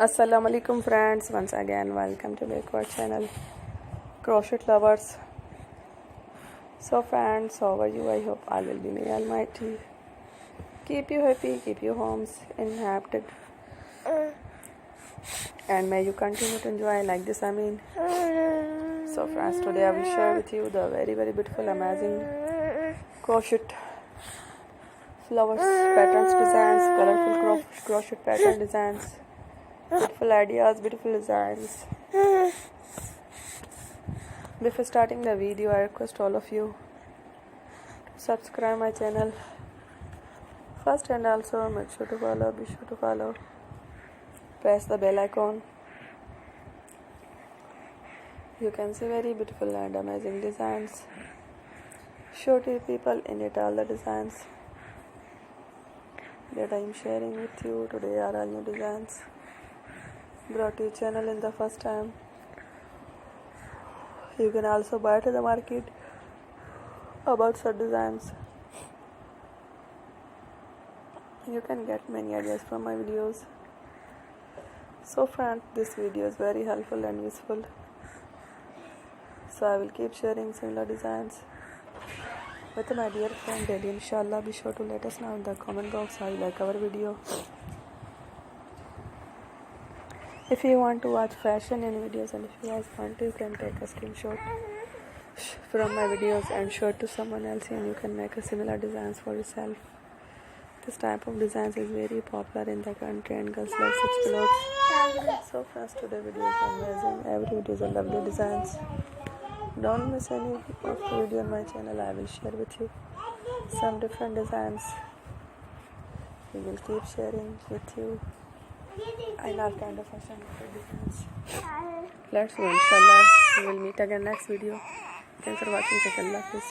Assalamu alaikum friends, once again welcome to our channel Crochet Lovers. So friends, how are you? I hope all will be may Almighty keep you happy, keep your homes inhabited, and may you continue to enjoy like this. So friends, today I will share with you the very beautiful, amazing crochet flowers, patterns, designs, colorful crochet pattern designs, beautiful ideas, beautiful designs. Before starting the video, I request all of you to subscribe my channel first, and also make sure to follow, be sure to follow, press the bell icon. You can see very beautiful and amazing designs. Show to people in it all the designs that I am sharing with you today are all new designs brought to your channel in the first time. You can also buy to the market about such designs. You can get many ideas from my videos. So friends, this video is very helpful and useful. So I will keep sharing similar designs with my dear friend daily. Inshallah, be sure to let us know in the comment box how you like our video. If you want to watch fashion in videos, and if you guys want to, you can take a screenshot from my videos and show it to someone else, and you can make a similar designs for yourself. This type of designs is very popular in the country and girls love such clothes. So first, today video is amazing. Every video is a lovely designs. Don't miss any of the video on my channel. I will share with you some different designs. We will keep sharing with you. I love kind of fashion designs. Let's go. Inshallah, we will meet again next video. Thanks for watching. Take Allah.